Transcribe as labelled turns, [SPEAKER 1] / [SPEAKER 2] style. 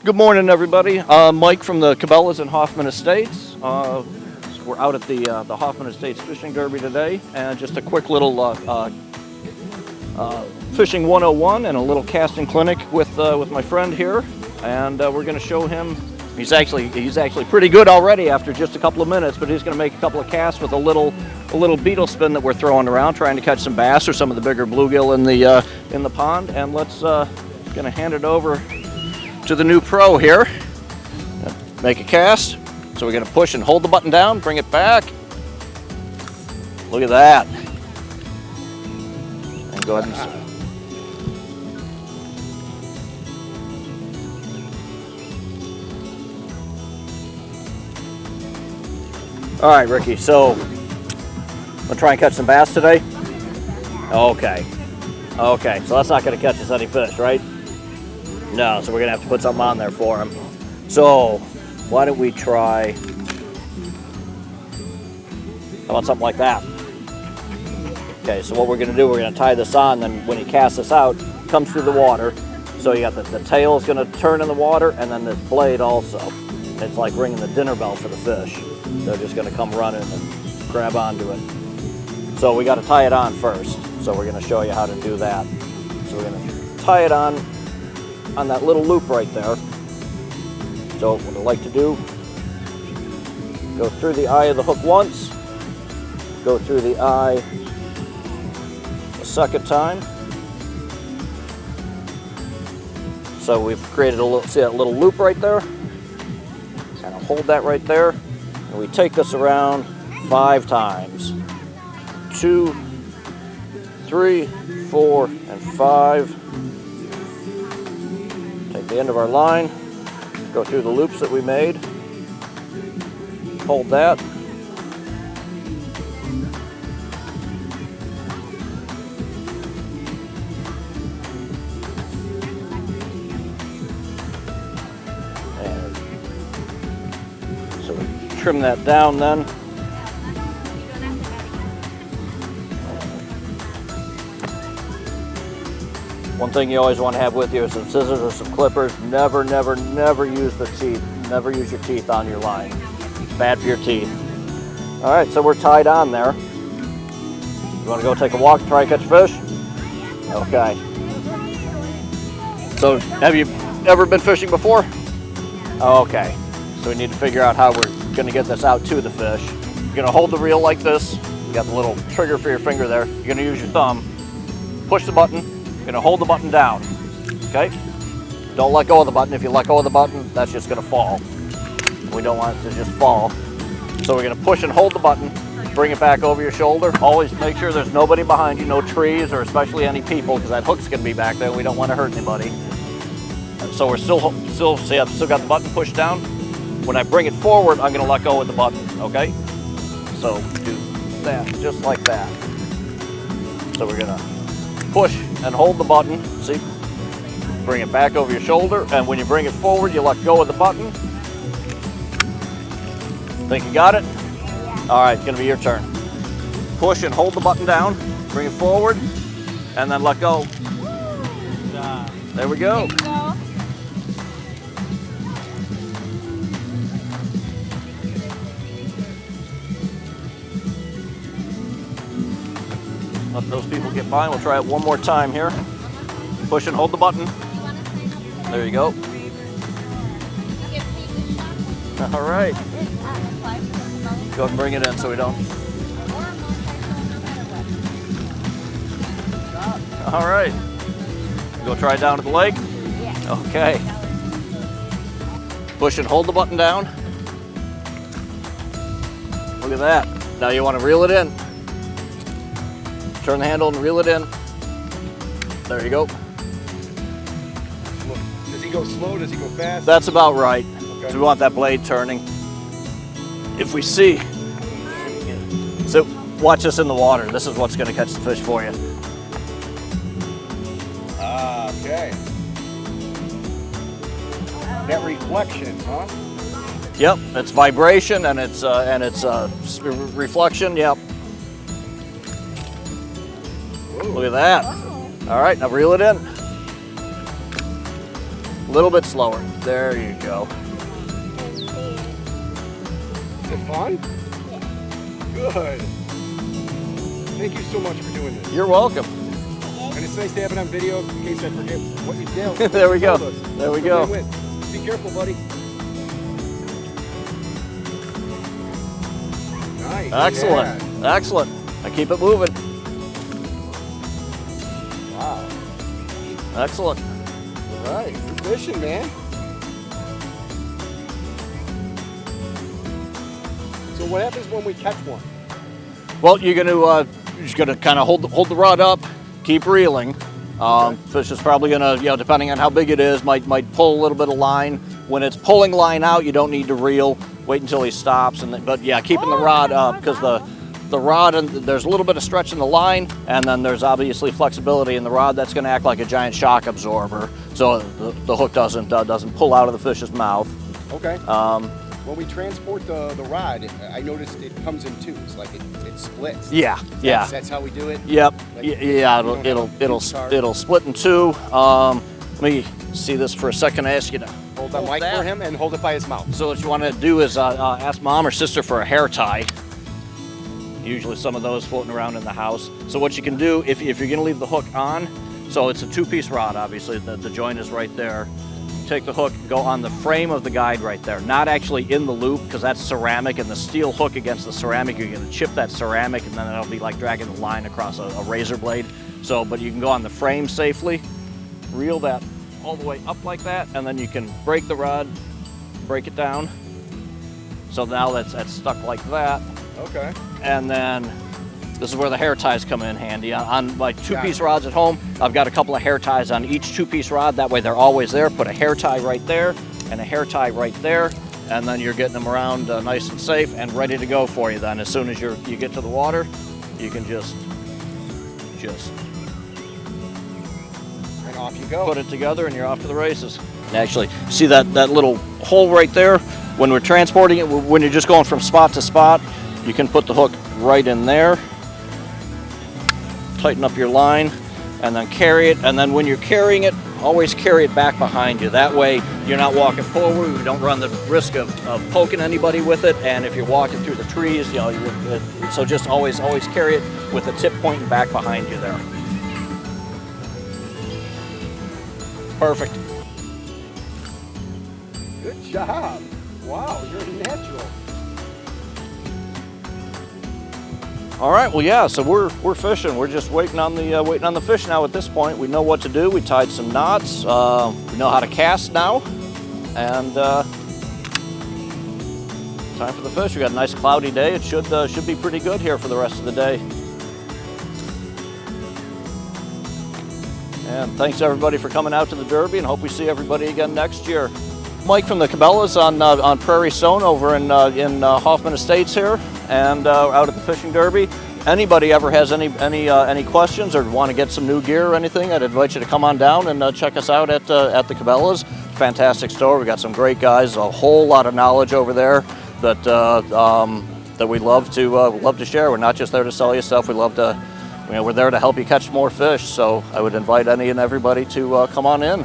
[SPEAKER 1] Good morning, everybody. Mike from the Cabelas and Hoffman Estates. We're out at the Hoffman Estates Fishing Derby today, and just a quick little fishing 101 and a little casting clinic with my friend here. And we're going to show him. He's actually pretty good already after just a couple of minutes, but he's going to make a couple of casts with a little beetle spin that we're throwing around, trying to catch some bass or some of the bigger bluegill in the pond. And let's going to hand it over to the new pro here. Make a cast. So we're going to push and hold the button down, bring it back. Look at that. And go ahead and all right, Ricky, so we'll try and catch some bass today? Okay, so that's not going to catch us any fish, right? No, so we're going to have to put something on there for him. So why don't we try, how about something like that? Okay, so what we're going to do, we're going to tie this on, then when he casts this out, it comes through the water. So you got the tail is going to turn in the water, and then this blade also. It's like ringing the dinner bell for the fish. They're just going to come running and grab onto it. So we got to tie it on first. So we're going to show you how to do that. So we're going to tie it on that little loop right there. So what I like to do, go through the eye of the hook once, go through the eye a second time. So we've created a little, see that little loop right there? Kind of hold that right there. And we take this around 5 times. 2, 3, 4, and 5. Take the end of our line, go through the loops that we made, hold that. And so we trim that down then. One thing you always want to have with you is some scissors or some clippers. Never use the teeth. Never use your teeth on your line. It's bad for your teeth. All right, so we're tied on there. You want to go take a walk, try to catch fish? Okay. So have you ever been fishing before? Okay. So we need to figure out how we're going to get this out to the fish. You're going to hold the reel like this. You got the little trigger for your finger there. You're going to use your thumb. Push the button. You're going to hold the button down, okay? Don't let go of the button. If you let go of the button, that's just going to fall. We don't want it to just fall. So we're going to push and hold the button, bring it back over your shoulder. Always make sure there's nobody behind you, no trees or especially any people, because that hook's going to be back there. We don't want to hurt anybody. So we're still see, I've still got the button pushed down. When I bring it forward, I'm going to let go of the button, okay? So do that, just like that. So we're going to push and hold the button, see? Bring it back over your shoulder, and when you bring it forward, you let go of the button. Think you got it? Yeah. All right, it's gonna be your turn. Push and hold the button down, bring it forward, and then let go. There we go. Let those people get by. We'll try it one more time here. Push and hold the button. There you go. All right. Go ahead and bring it in so we don't. All right. Go try it down at the lake? Yeah. Okay. Push and hold the button down. Look at that. Now you want to reel it in. Turn the handle and reel it in. There you go.
[SPEAKER 2] Does he go slow? Does he go fast?
[SPEAKER 1] That's about right.
[SPEAKER 2] Okay.
[SPEAKER 1] So we want that blade turning. If we see, so watch this in the water. This is what's going to catch the fish for you.
[SPEAKER 2] Okay. That reflection, huh?
[SPEAKER 1] Yep, it's vibration and it's reflection. Yep. Look at that. All right, now reel it in. little bit slower. There you go.
[SPEAKER 2] Is it fun? Good. Thank you so much for doing this.
[SPEAKER 1] You're welcome.
[SPEAKER 2] And it's nice to have it on video in case I forget what you did.
[SPEAKER 1] There we go.
[SPEAKER 2] Told us.
[SPEAKER 1] There we
[SPEAKER 2] So
[SPEAKER 1] go.
[SPEAKER 2] win-win. Be careful, buddy. Nice.
[SPEAKER 1] Excellent.
[SPEAKER 2] Yeah.
[SPEAKER 1] Excellent. Now keep it moving.
[SPEAKER 2] Wow.
[SPEAKER 1] Excellent.
[SPEAKER 2] All right. Good fishing, man. So what happens when we catch one?
[SPEAKER 1] Well, you're just gonna kind of hold the rod up, keep reeling. Fish is probably gonna, depending on how big it is, might pull a little bit of line. When it's pulling line out, you don't need to reel. Wait until he stops, but yeah, keeping the rod up because the rod and there's a little bit of stretch in the line, and then there's obviously flexibility in the rod. That's going to act like a giant shock absorber, so the hook doesn't pull out of the fish's mouth.
[SPEAKER 2] Okay. When we transport the rod, I noticed it comes in twos, like it splits.
[SPEAKER 1] Yeah, yeah.
[SPEAKER 2] That's how we do it.
[SPEAKER 1] Yep.
[SPEAKER 2] Like,
[SPEAKER 1] Yeah. It'll split in two. Let me see this for a second. I ask you to
[SPEAKER 2] hold the mic for him and hold it by his mouth.
[SPEAKER 1] So what you want to do is ask mom or sister for a hair tie. Usually some of those floating around in the house. So what you can do, if you're going to leave the hook on, so it's a two-piece rod, obviously, the joint is right there. Take the hook, go on the frame of the guide right there, not actually in the loop because that's ceramic, and the steel hook against the ceramic, you're going to chip that ceramic, and then it'll be like dragging the line across a razor blade. So, but you can go on the frame safely, reel that all the way up like that, and then you can break the rod, break it down. So now that's stuck like that.
[SPEAKER 2] Okay.
[SPEAKER 1] And then this is where the hair ties come in handy. On my two-piece rods at home, I've got a couple of hair ties on each two-piece rod. That way they're always there. Put a hair tie right there and a hair tie right there, and then you're getting them around nice and safe and ready to go for you then. As soon as you get to the water, you can just
[SPEAKER 2] and off you go.
[SPEAKER 1] Put it together and you're off to the races. Actually, see that little hole right there? When we're transporting it, when you're just going from spot to spot, you can put the hook right in there, tighten up your line, and then carry it. And then when you're carrying it, always carry it back behind you. That way you're not walking forward. You don't run the risk of poking anybody with it. And if you're walking through the trees, so just always carry it with the tip pointing back behind you there. Perfect.
[SPEAKER 2] Good job. Wow, you're natural.
[SPEAKER 1] All right, well, yeah, so we're fishing. We're just waiting on the fish now at this point. We know what to do. We tied some knots. We know how to cast now. And time for the fish. We got a nice cloudy day. It should be pretty good here for the rest of the day. And thanks everybody for coming out to the Derby, and hope we see everybody again next year. Mike from the Cabelas on Prairie Stone over in Hoffman Estates here, and out at the Fishing Derby. Anybody ever has any questions or want to get some new gear or anything, I'd invite you to come on down and check us out at the Cabelas. Fantastic store. We got some great guys, a whole lot of knowledge over there that we love to share. We're not just there to sell you stuff. We love to. We're there to help you catch more fish. So I would invite any and everybody to come on in.